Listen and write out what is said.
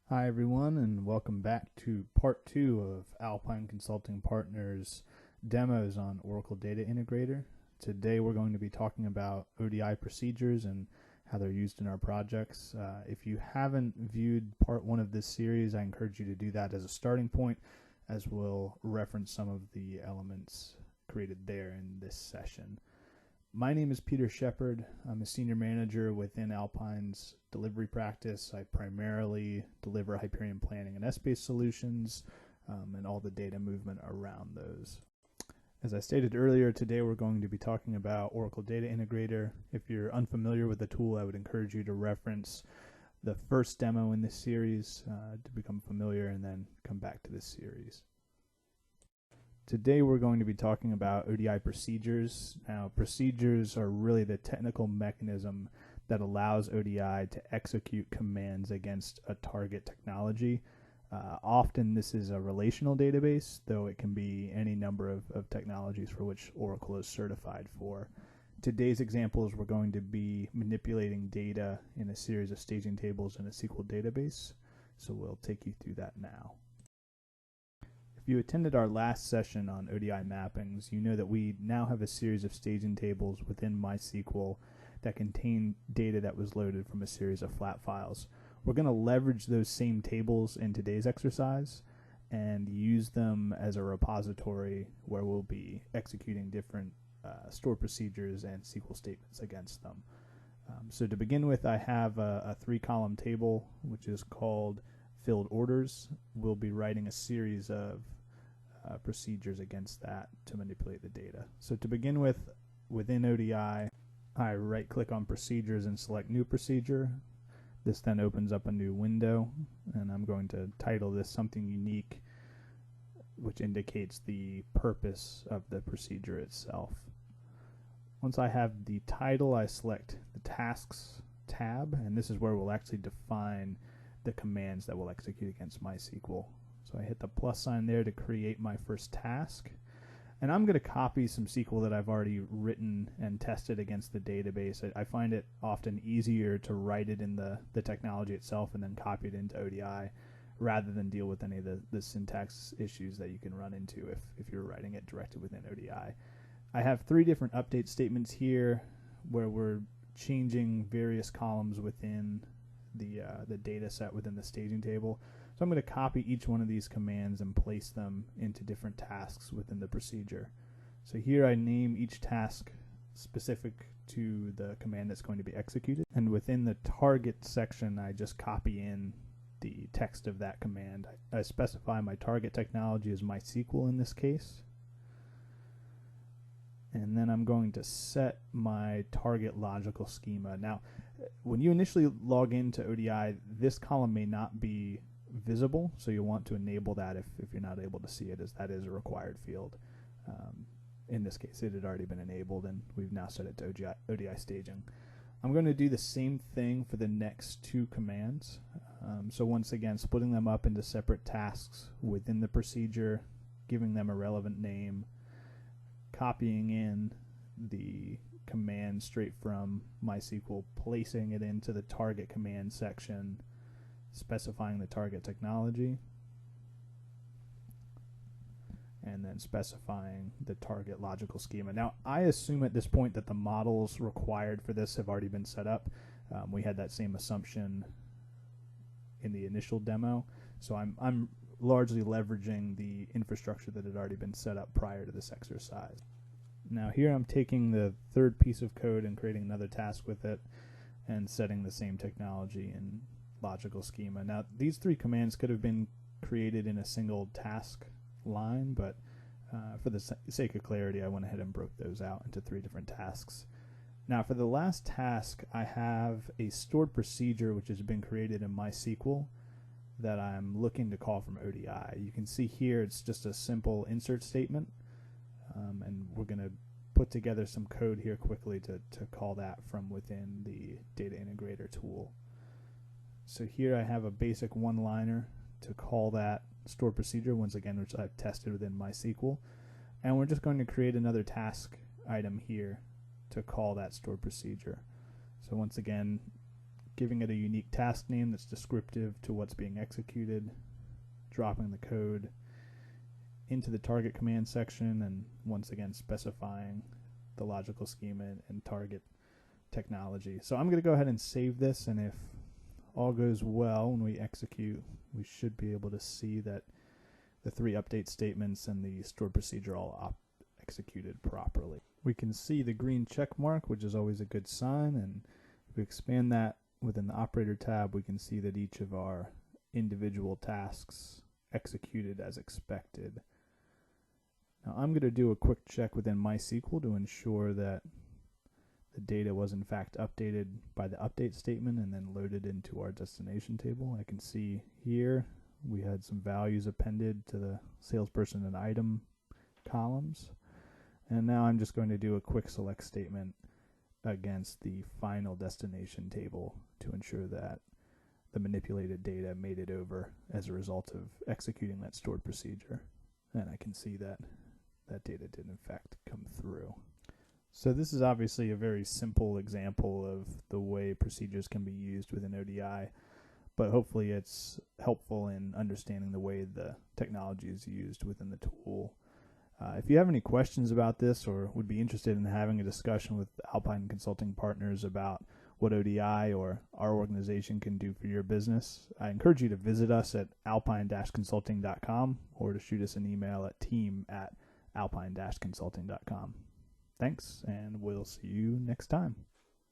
Hi, everyone, and welcome back to part 2 of Alpine Consulting Partners demos on Oracle Data Integrator. Today we're going to be talking about ODI procedures and how they're used in our projects. If you haven't viewed part 1 of this series, I encourage you to do that as a starting point, as we'll reference some of the elements created there in this session. My name is Peter Shepard. I'm a senior manager within Alpine's delivery practice. I primarily deliver Hyperion planning and S-based solutions and all the data movement around those. As I stated earlier, today we're going to be talking about Oracle Data Integrator. If you're unfamiliar with the tool, I would encourage you to reference the first demo in this series to become familiar and then come back to this series. Today we're going to be talking about ODI procedures. Now, procedures are really the technical mechanism that allows ODI to execute commands against a target technology. Often this is a relational database, though it can be any number of technologies for which Oracle is certified for. Today's examples, we're going to be manipulating data in a series of staging tables in a SQL database, so we'll take you through that now. If you attended our last session on ODI mappings, you know that we now have a series of staging tables within MySQL that contain data that was loaded from a series of flat files. We're going to leverage those same tables in today's exercise and use them as a repository where we'll be executing different stored procedures and SQL statements against them. So to begin with, I have a 3-column table which is called filled orders. We'll be writing a series of procedures against that to manipulate the data. So to begin with, within ODI, I right-click on procedures and select new procedure. This then opens up a new window, and I'm going to title this something unique, which indicates the purpose of the procedure itself. Once I have the title, I select the tasks tab, and this is where we'll actually define the commands that will execute against MySQL. So I hit the plus sign there to create my first task. And I'm going to copy some SQL that I've already written and tested against the database. I find it often easier to write it in the technology itself and then copy it into ODI rather than deal with any of the syntax issues that you can run into if you're writing it directly within ODI. I have 3 different update statements here where we're changing various columns within the data set within the staging table. So I'm going to copy each one of these commands and place them into different tasks within the procedure. So here I name each task specific to the command that's going to be executed. And within the target section, I just copy in the text of that command. I specify my target technology as MySQL in this case. And then I'm going to set my target logical schema. Now, when you initially log into ODI, this column may not be visible, so you'll want to enable that if you're not able to see it, as that is a required field. In this case, it had already been enabled, and we've now set it to ODI staging. I'm going to do the same thing for the next 2 commands. So once again, splitting them up into separate tasks within the procedure, giving them a relevant name, copying in the command straight from MySQL, placing it into the target command section, specifying the target technology, and then specifying the target logical schema. Now, I assume at this point that the models required for this have already been set up. We had that same assumption in the initial demo, so I'm largely leveraging the infrastructure that had already been set up prior to this exercise. Now here I'm taking the 3rd piece of code and creating another task with it and setting the same technology and logical schema. Now these 3 commands could have been created in a single task line, but for the sake of clarity, I went ahead and broke those out into 3 different tasks. Now for the last task, I have a stored procedure which has been created in MySQL that I'm looking to call from ODI. You can see here it's just a simple insert statement, and we're going to put together some code here quickly to call that from within the data integrator tool. So here I have a basic one-liner to call that stored procedure, once again, which I've tested within MySQL. And we're just going to create another task item here to call that stored procedure. So once again, giving it a unique task name that's descriptive to what's being executed, dropping the code into the target command section, and once again specifying the logical schema and target technology. So I'm going to go ahead and save this, and if all goes well when we execute, we should be able to see that the 3 update statements and the stored procedure all executed properly. We can see the green check mark, which is always a good sign, and if we expand that within the operator tab, we can see that each of our individual tasks executed as expected. Now I'm going to do a quick check within MySQL to ensure that the data was in fact updated by the update statement and then loaded into our destination table. I can see here we had some values appended to the salesperson and item columns. And now I'm just going to do a quick select statement against the final destination table to ensure that the manipulated data made it over as a result of executing that stored procedure. And I can see that that data did in fact come through. So this is obviously a very simple example of the way procedures can be used within ODI, but hopefully it's helpful in understanding the way the technology is used within the tool. If you have any questions about this or would be interested in having a discussion with Alpine Consulting Partners about what ODI or our organization can do for your business, I encourage you to visit us at alpine-consulting.com or to shoot us an email at team@alpine-consulting.com. Thanks, and we'll see you next time.